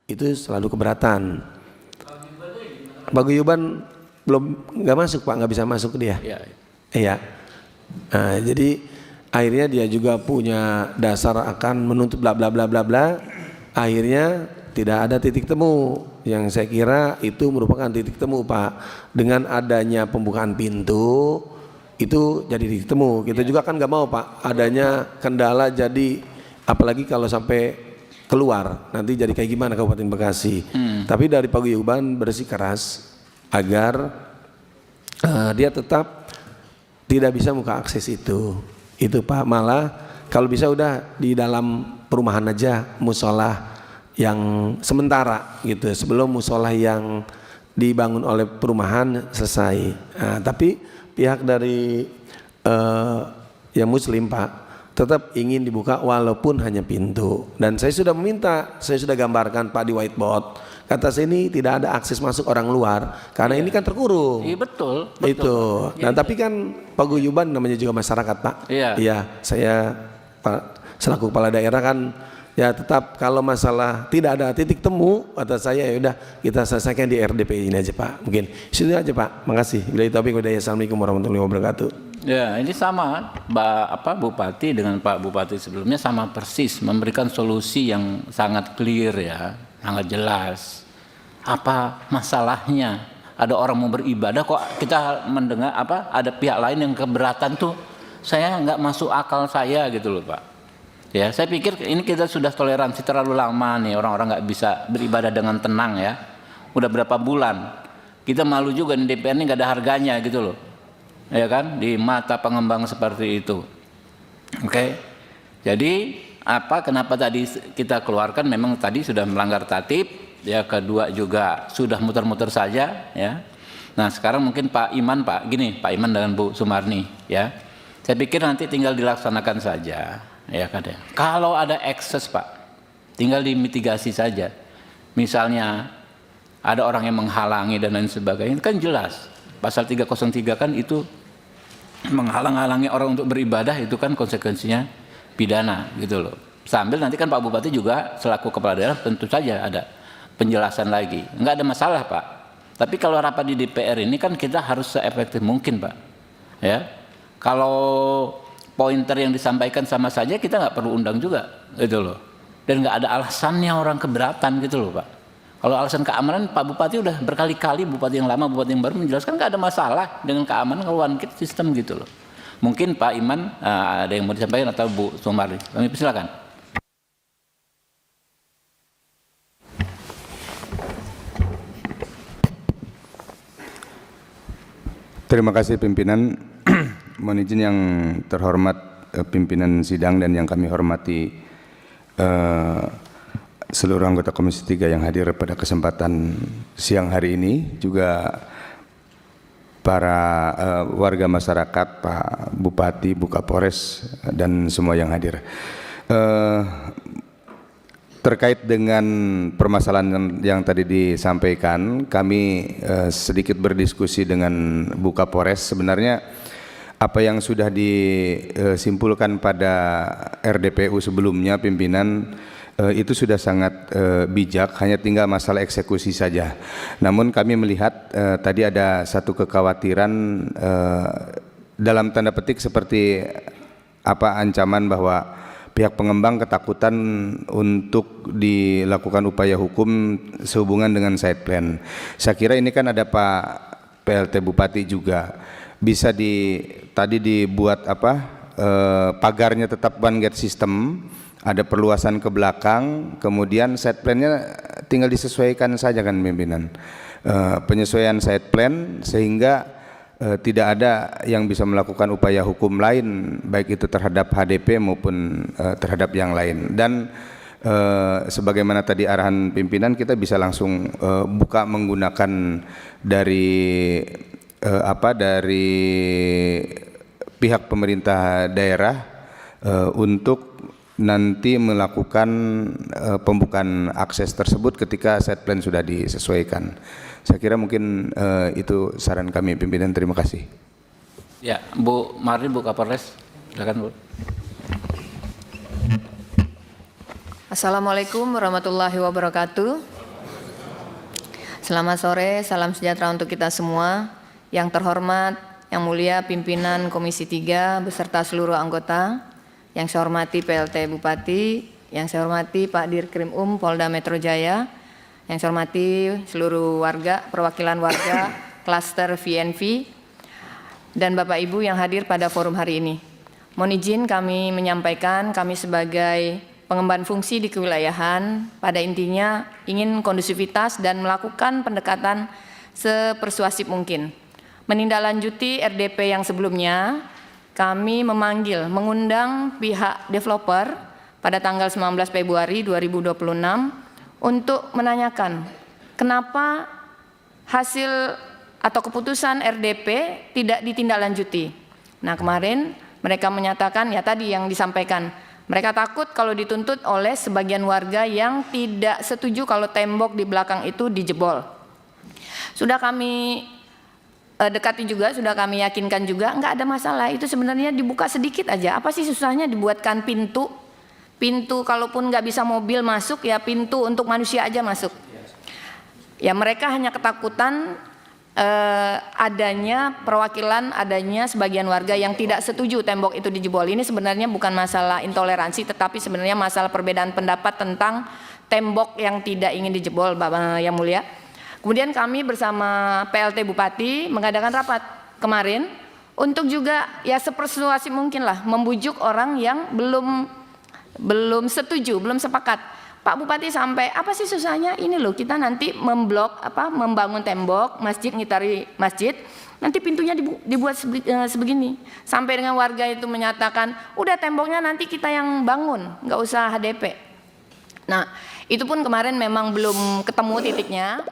itu selalu keberatan. Paguyuban belum nggak masuk Pak, nggak bisa masuk dia. Iya. Nah, jadi akhirnya dia juga punya dasar akan menuntut bla bla bla bla bla. Akhirnya tidak ada titik temu. Yang saya kira itu merupakan titik temu Pak. Dengan adanya pembukaan pintu itu jadi titik temu. Kita juga kan nggak mau Pak adanya kendala, jadi apalagi kalau sampai keluar nanti jadi kayak gimana Kabupaten Bekasi. Tapi dari paguyuban bersikeras agar dia tetap tidak bisa buka akses itu Pak. Malah kalau bisa udah di dalam perumahan aja musola yang sementara gitu sebelum musola yang dibangun oleh perumahan selesai. Nah, tapi pihak dari yang Muslim Pak tetap ingin dibuka walaupun hanya pintu. Dan saya sudah meminta, saya sudah gambarkan Pak di whiteboard. Kata saya ini tidak ada akses masuk orang luar karena ini kan terkurung. Iya betul. Itu. Nah tapi kan paguyuban namanya juga masyarakat Pak. Iya. Saya Pak selaku kepala daerah kan ya tetap kalau masalah tidak ada titik temu kata saya ya udah kita selesaikan di RDP ini aja Pak. Mungkin itu aja Pak. Makasih. Billahi taufiq wal hidayah. Assalamualaikum warahmatullahi wabarakatuh. Ya, ini sama Bupati dengan Pak Bupati sebelumnya sama persis memberikan solusi yang sangat clear ya, sangat jelas. Apa masalahnya? Ada orang mau beribadah kok kita mendengar ada pihak lain yang keberatan tuh, saya nggak masuk akal saya gitu loh Pak. Ya, saya pikir ini kita sudah toleransi terlalu lama nih, orang-orang nggak bisa beribadah dengan tenang ya. Udah berapa bulan? Kita malu juga nih, DPR ini nggak ada harganya gitu loh. Ya kan, di mata pengembang seperti itu. Oke. Jadi kenapa tadi kita keluarkan memang tadi sudah melanggar tatib, ya kedua juga sudah muter-muter saja ya. Nah, sekarang mungkin Pak Iman dengan Bu Sumarni ya. Saya pikir nanti tinggal dilaksanakan saja ya kan. Kalau ada ekses Pak, tinggal dimitigasi saja. Misalnya ada orang yang menghalangi dan lain sebagainya, kan jelas. Pasal 303 kan itu menghalang-halangi orang untuk beribadah, itu kan konsekuensinya pidana gitu loh. Sambil nanti kan Pak Bupati juga selaku kepala daerah tentu saja ada penjelasan lagi. Enggak ada masalah Pak. Tapi kalau rapat di DPR ini kan kita harus seefektif mungkin Pak. Ya. Kalau pointer yang disampaikan sama saja kita nggak perlu undang juga gitu loh. Dan nggak ada alasannya orang keberatan gitu loh Pak. Kalau alasan keamanan, Pak Bupati udah berkali-kali, Bupati yang lama, Bupati yang baru menjelaskan nggak ada masalah dengan keamanan kalau one kit sistem gitu loh. Mungkin Pak Iman ada yang mau disampaikan atau Bu Sumarni. Kami persilakan. Terima kasih pimpinan. Mohon izin yang terhormat pimpinan sidang dan yang kami hormati seluruh anggota Komisi 3 yang hadir pada kesempatan siang hari ini, juga para warga masyarakat, Pak Bupati, Bu Kapolres, dan semua yang hadir. Terkait dengan permasalahan yang tadi disampaikan, kami sedikit berdiskusi dengan Bu Kapolres. Sebenarnya apa yang sudah disimpulkan pada RDPU sebelumnya pimpinan itu sudah sangat bijak, hanya tinggal masalah eksekusi saja. Namun kami melihat tadi ada satu kekhawatiran dalam tanda petik seperti ancaman bahwa pihak pengembang ketakutan untuk dilakukan upaya hukum sehubungan dengan site plan. Saya kira ini kan ada Pak PLT Bupati juga, bisa tadi dibuat pagarnya tetap one gate system, ada perluasan ke belakang, kemudian site plan-nya tinggal disesuaikan saja kan pimpinan. Penyesuaian site plan sehingga tidak ada yang bisa melakukan upaya hukum lain, baik itu terhadap HDP maupun terhadap yang lain. Dan sebagaimana tadi arahan pimpinan, kita bisa langsung buka menggunakan dari dari pihak pemerintah daerah untuk nanti melakukan pembukaan akses tersebut ketika set plan sudah disesuaikan. Saya kira mungkin itu saran kami pimpinan. Terima kasih. Ya, Bu Marni, Bu Kapolres, silakan Bu. Assalamualaikum warahmatullahi wabarakatuh. Selamat sore, salam sejahtera untuk kita semua. Yang terhormat, yang mulia pimpinan Komisi 3 beserta seluruh anggota, yang saya hormati PLT Bupati, yang saya hormati Pak Dirkrim Polda Metro Jaya, yang saya hormati seluruh warga, perwakilan warga, klaster VNV, dan Bapak Ibu yang hadir pada forum hari ini. Mohon izin kami menyampaikan, kami sebagai pengemban fungsi di kewilayahan, pada intinya ingin kondusivitas dan melakukan pendekatan sepersuasif mungkin. Menindaklanjuti RDP yang sebelumnya, kami mengundang pihak developer pada tanggal 19 Februari 2026 untuk menanyakan kenapa hasil atau keputusan RDP tidak ditindaklanjuti. Nah, kemarin mereka menyatakan, ya tadi yang disampaikan, mereka takut kalau dituntut oleh sebagian warga yang tidak setuju kalau tembok di belakang itu dijebol. Sudah kami dekati juga, sudah kami yakinkan juga, nggak ada masalah, itu sebenarnya dibuka sedikit aja. Apa sih susahnya dibuatkan pintu? Pintu kalaupun nggak bisa mobil masuk, ya pintu untuk manusia aja masuk. Ya mereka hanya ketakutan adanya sebagian warga yang tidak setuju tembok itu dijebol. Ini sebenarnya bukan masalah intoleransi, tetapi sebenarnya masalah perbedaan pendapat tentang tembok yang tidak ingin dijebol, Bapak yang mulia. Kemudian kami bersama PLT Bupati mengadakan rapat kemarin untuk juga ya sepersuasif mungkin lah membujuk orang yang belum setuju, belum sepakat. Pak Bupati sampai, apa sih susahnya ini loh, kita nanti membangun tembok masjid, ngitari masjid, nanti pintunya dibuat sebegini. Sampai dengan warga itu menyatakan, udah temboknya nanti kita yang bangun, nggak usah HDP. Nah, itu pun kemarin memang belum ketemu titiknya.